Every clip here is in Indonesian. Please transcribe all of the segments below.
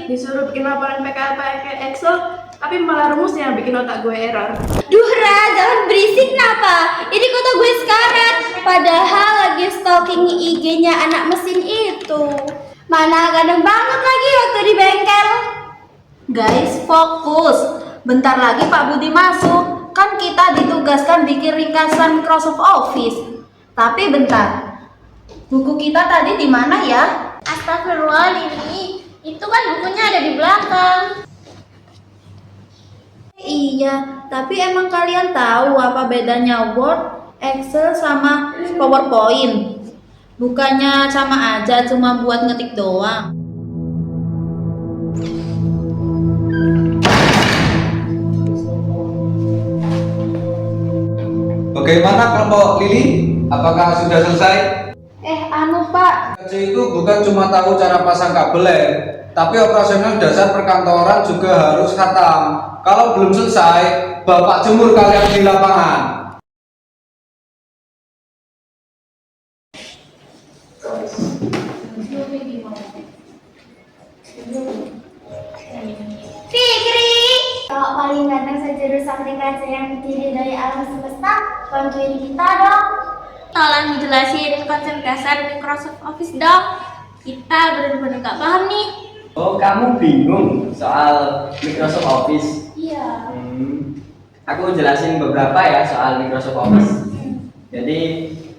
disuruh bikin laporan PKL pakai Excel, tapi malah rumusnya yang bikin otak gue error. Duh Ra, jangan berisik kenapa? Ini kota gue sekarang. Padahal lagi stalking IG-nya anak mesin itu. Mana ganteng banget lagi waktu di bengkel. Guys, fokus. Bentar lagi Pak Budi masuk. Kan kita ditugaskan bikin ringkasan Microsoft Office. Tapi bentar. Buku kita tadi di mana ya? Astagfirullah Lili, itu kan bukunya ada di belakang. Iya, tapi emang kalian tahu apa bedanya Word, Excel sama PowerPoint? Bukannya sama aja, cuma buat ngetik doang. Bagaimana kelompok Lili? Apakah sudah selesai? Pak. Kerja itu bukan cuma tahu cara pasang kabel tapi operasional dasar perkantoran juga harus khatam. Kalau belum selesai, bapak jemur kalian di lapangan. Fikri, kalau paling ganteng sejurusan tingkat yang terdiri dari alam semesta, bantuin kita dong. Tolong dijelasin konsep dasar Microsoft Office dong. Kita benar-benar gak paham nih. Oh, kamu bingung soal Microsoft Office? Iya. Aku jelasin beberapa ya soal Microsoft Office. Jadi,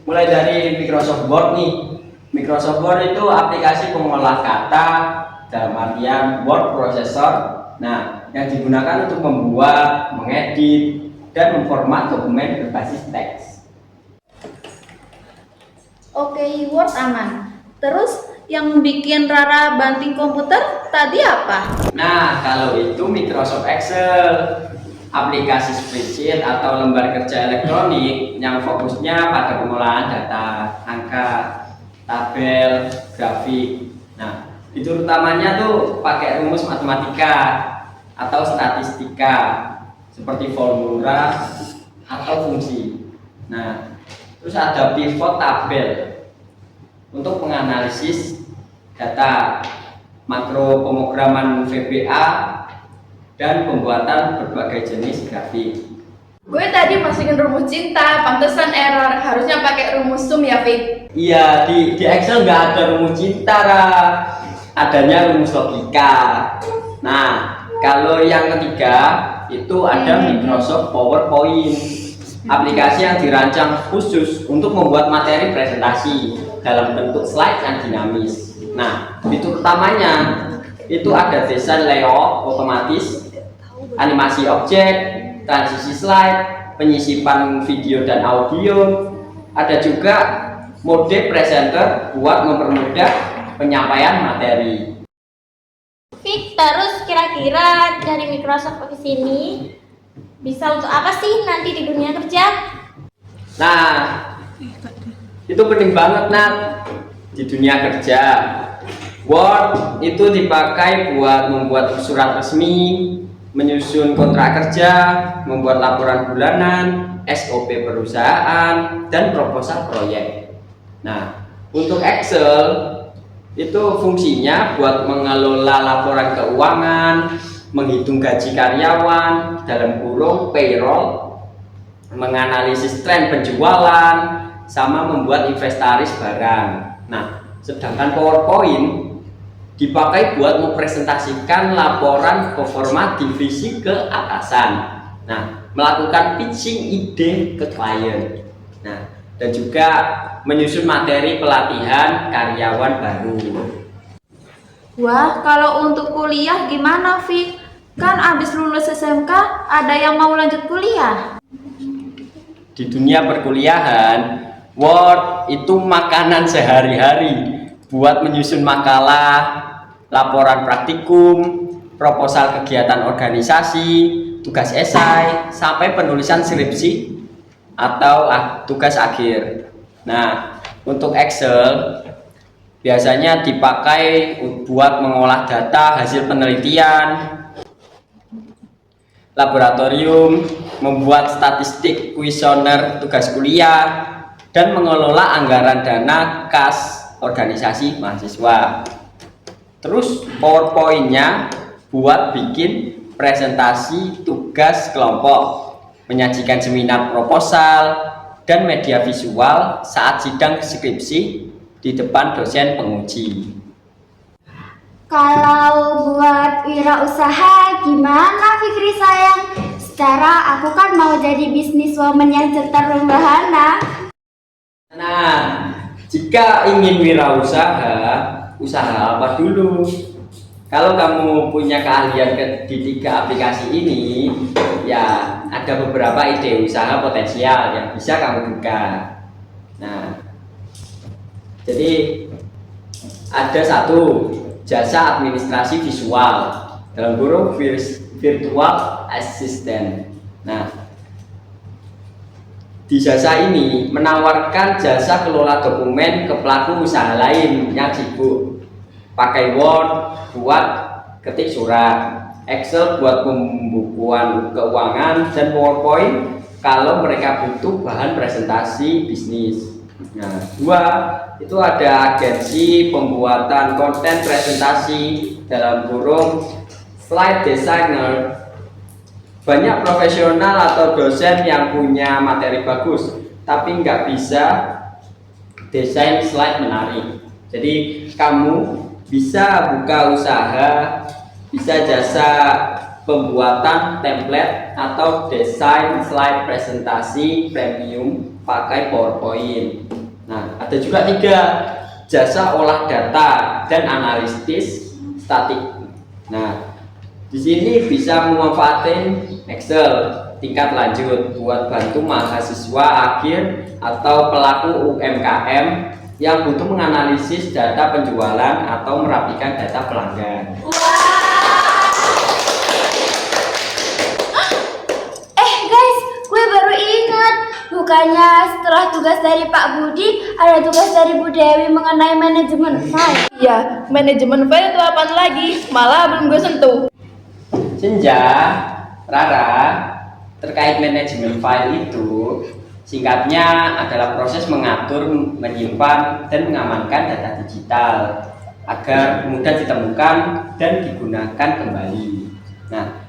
mulai dari Microsoft Word nih. Microsoft Word itu aplikasi pengolah kata dalam artian word processor. Nah, yang digunakan untuk membuat, mengedit, dan memformat dokumen berbasis teks. Oke, Word aman. Terus yang bikin Rara banting komputer tadi apa? Nah, kalau itu Microsoft Excel, aplikasi spreadsheet atau lembar kerja elektronik yang fokusnya pada pengolahan data, angka, tabel, grafik. Nah, itu utamanya tuh pakai rumus matematika atau statistika seperti formula atau fungsi. Nah, terus ada pivot tabel untuk menganalisis data, makro pemrograman VBA, dan pembuatan berbagai jenis grafik. Gue tadi masukin rumus cinta, pantesan error. Harusnya pakai rumus sum ya, Fit? Iya, di Excel nggak ada rumus cinta, Ra. Adanya rumus logika. Nah, kalau yang ketiga itu ada Microsoft PowerPoint, aplikasi yang dirancang khusus untuk membuat materi presentasi dalam bentuk slide yang dinamis. Nah, fitur utamanya itu ada desain layout otomatis, animasi objek, transisi slide, penyisipan video dan audio. Ada juga mode presenter buat mempermudah penyampaian materi. Fik, terus kira-kira dari Microsoft Office ini bisa untuk apa sih nanti di dunia kerja? Nah, itu penting banget Nat di dunia kerja. Word itu dipakai buat membuat surat resmi, menyusun kontrak kerja, membuat laporan bulanan, SOP perusahaan, dan proposal proyek. Nah, untuk Excel itu fungsinya buat mengelola laporan keuangan, menghitung gaji karyawan dalam kurung payroll, menganalisis tren penjualan, sama membuat inventaris barang. Nah, sedangkan PowerPoint dipakai buat mempresentasikan laporan performa divisi ke atasan. Nah, melakukan pitching ide ke klien. Nah, dan juga menyusun materi pelatihan karyawan baru. Wah, kalau untuk kuliah gimana, Fik? Kan abis lulus SMK ada yang mau lanjut kuliah. Di dunia perkuliahan, Word itu makanan sehari-hari buat menyusun makalah, laporan praktikum, proposal kegiatan organisasi, tugas esai, sampai penulisan skripsi atau tugas akhir. Nah, untuk Excel biasanya dipakai buat mengolah data hasil penelitian, laboratorium, membuat statistik kuesioner tugas kuliah, dan mengelola anggaran dana kas organisasi mahasiswa. Terus PowerPoint-nya buat bikin presentasi tugas kelompok, menyajikan seminar proposal, dan media visual saat sidang skripsi di depan dosen penguji. Kalau buat wirausaha gimana Fikri sayang? Secara aku kan mau jadi bisniswoman yang terbahagia. Nah, jika ingin wirausaha, usaha apa dulu? Kalau kamu punya keahlian di 3 aplikasi ini, ya ada beberapa ide usaha potensial yang bisa kamu buka. Nah, jadi ada 1, jasa administrasi visual, dalam kurung virtual assistant. Nah, di jasa ini menawarkan jasa kelola dokumen ke pelaku usaha lain yang sibuk. Pakai Word buat ketik surat, Excel buat pembukuan keuangan, dan PowerPoint kalau mereka butuh bahan presentasi bisnis. Nah, 2 itu ada agensi pembuatan konten presentasi, dalam kurung slide designer. Banyak profesional atau dosen yang punya materi bagus tapi nggak bisa desain slide menarik. Jadi kamu bisa buka usaha, bisa jasa pembuatan template atau desain slide presentasi premium pakai PowerPoint. Nah, ada juga 3, jasa olah data dan analisis statik. Nah, di sini bisa memanfaatkan Excel tingkat lanjut buat bantu mahasiswa akhir atau pelaku UMKM yang butuh menganalisis data penjualan atau merapikan data pelanggan. Guys, gue baru ingat. Bukannya setelah tugas dari Pak Budi, ada tugas dari Bu Dewi mengenai manajemen file. Iya, manajemen file itu apaan lagi? Malah belum gue sentuh. Senja, Rara, terkait manajemen file itu, singkatnya adalah proses mengatur, menyimpan, dan mengamankan data digital agar mudah ditemukan dan digunakan kembali. Nah,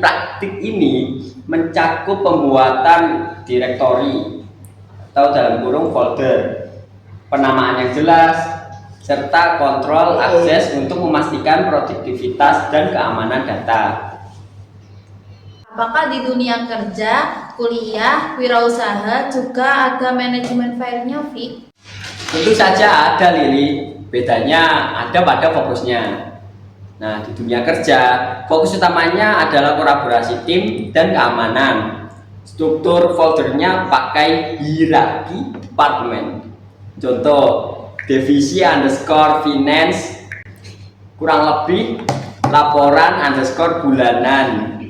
praktik ini mencakup pembuatan direktori atau dalam kurung folder, penamaan yang jelas, serta kontrol akses untuk memastikan produktivitas dan keamanan data. Apakah di dunia kerja, kuliah, wirausaha juga ada manajemen filenya, Fik? Tentu saja ada, Lili. Bedanya ada pada fokusnya. Nah, di dunia kerja, fokus utamanya adalah kolaborasi tim dan keamanan. Struktur foldernya pakai hierarki departemen. Contoh, divisi underscore finance, kurang lebih laporan underscore bulanan,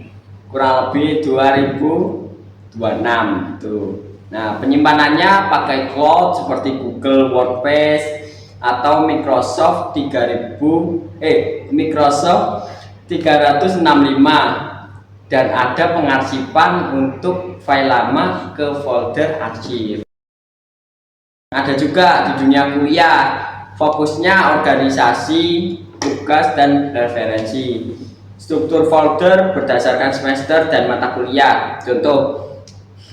kurang lebih 2026 tuh. Nah, penyimpanannya pakai cloud seperti Google Workspace atau Microsoft 365, dan ada pengarsipan untuk file lama ke folder arsip. Ada juga di dunia kuliah, fokusnya organisasi, tugas, dan referensi. Struktur folder berdasarkan semester dan mata kuliah. Contoh,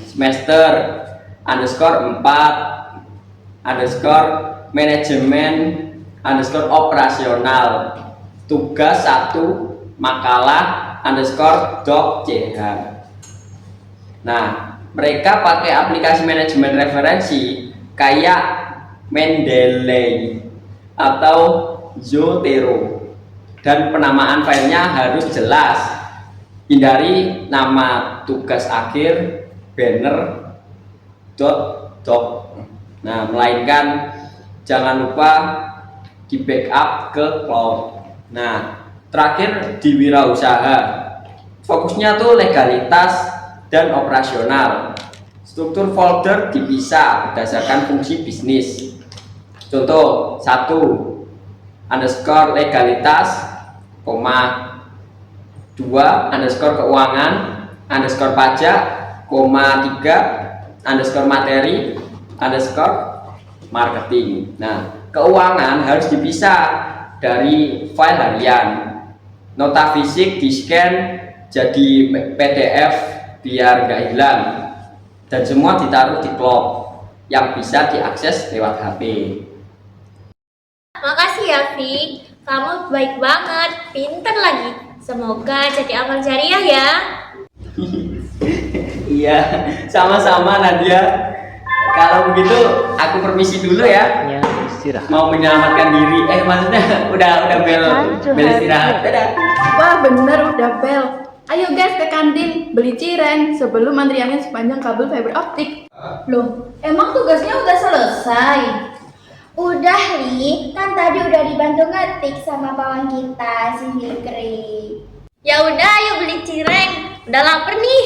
semester underscore 4 underscore manajemen underscore operasional, tugas 1 makalah underscore doc ch. Nah, mereka pakai aplikasi manajemen referensi kayak Mendeley atau Zotero, dan penamaan filenya harus jelas. Hindari nama tugas akhir banner doc. Nah, melainkan jangan lupa di backup ke cloud. Nah, terakhir di wirausaha, fokusnya tuh legalitas dan operasional. Struktur folder dipisah berdasarkan fungsi bisnis. Contoh, 1 underscore legalitas, 2 underscore keuangan, underscore pajak, 3 underscore materi, underscore marketing. Nah, keuangan harus dipisah dari file harian. Nota fisik di-scan jadi PDF biar nggak hilang. Dan semua ditaruh di cloud yang bisa diakses lewat HP. Makasih ya, Fik. Kamu baik banget, pinter lagi. Semoga jadi amal jariah ya. Iya, sama-sama Nadia. Kalau begitu aku permisi dulu ya. Ya, istirahat. Mau menyelamatkan diri. Maksudnya udah bel istirahat. Dadah. Wah bener udah bel. Ayo guys ke kantin beli cireng sebelum antriannya sepanjang kabel fiber optik. Loh, emang tugasnya udah selesai? Udah, Li. Kan tadi udah dibantu ngetik sama pawan kita, si Fikri. Ya udah, ayo beli cireng. Udah lapar nih.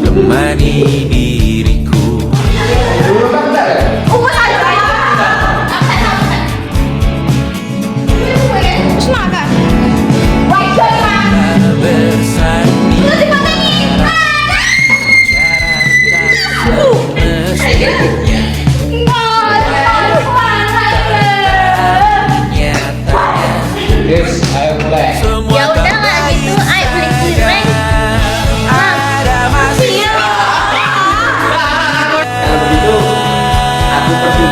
Temani diriku. Bersani cara tak mestinya nyatanya Guys, ayo mulai. semua Ya udah lah gitu, ayo beli cireng. ada masalah. Kalau begitu aku pergi.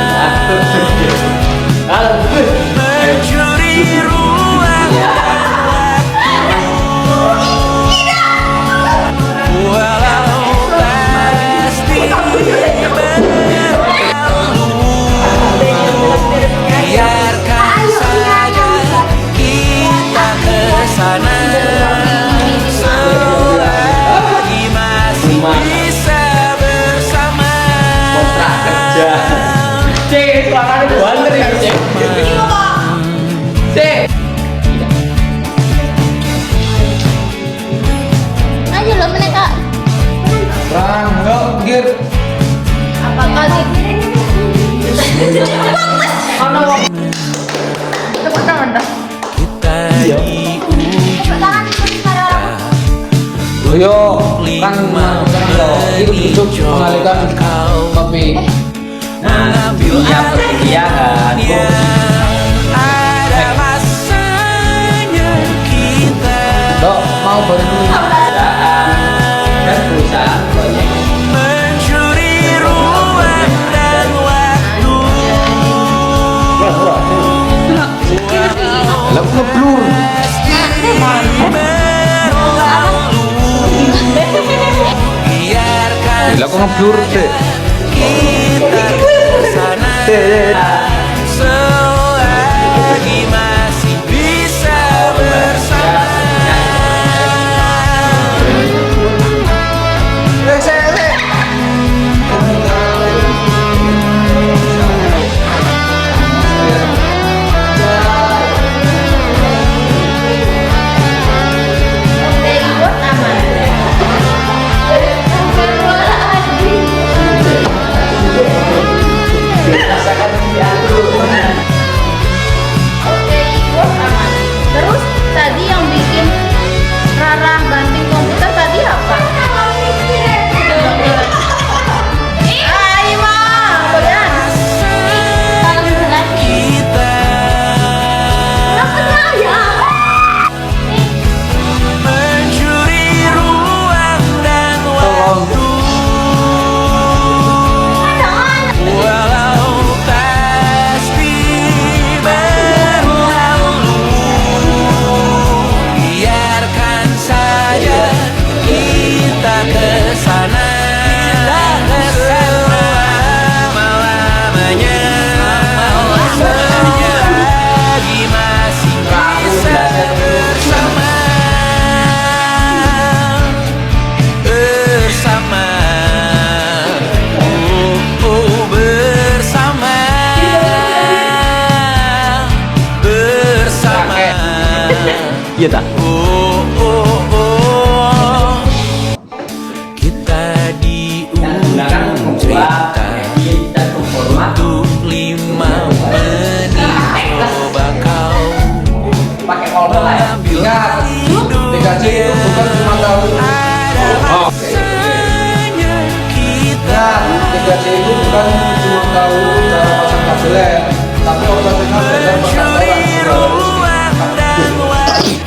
Halo. Mencuri ruang walau pasti berlalu. Biarkan saja kita kesana selagi masih bisa bersama. Kontrak kerja. Cek, suaranya banget ya, Cek. Cek. Ayo lo mereka. Rang, yuk, gir. Apakah sih? Kita di ujung Yo, kan itu cukup mengalihkan kopi. Nah, dunia perkuliahan. ada masanya kita Dok, mau bantu Dan perusahaan banyak. mencuri ruang dan waktu. Lah ngeblur. Biarkan Lah kok ngeblur sih? kita kesana selagi masih bisa bersama. Rasakan dia. Iya tak? Oh, oh, oh. Kita di ujung cerita untuk 5 menit coba kau Pakai kolbel lah ya. Ingat, TKJ itu bukan cuma tahu. hanya kita. Ingat, TKJ itu bukan cuma tahu cara pasang kabel, tapi operasional dasar perkantoran juga harus.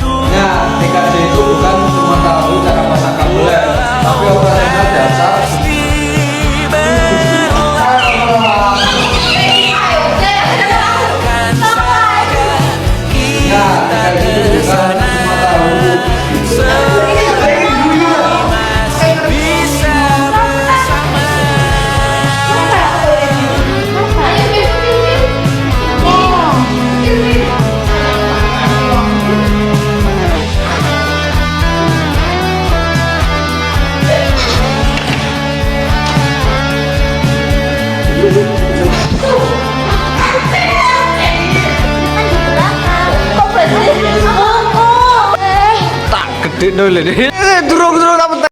Ingat, TKJ itu bukan cuma tahu cara pasang kabel, tapi operasional dasar. Ingat, TKJ itu bukan cuma tahu. Bisa bersama. Kok berhenti? Tak gede dulu deh. Durung tak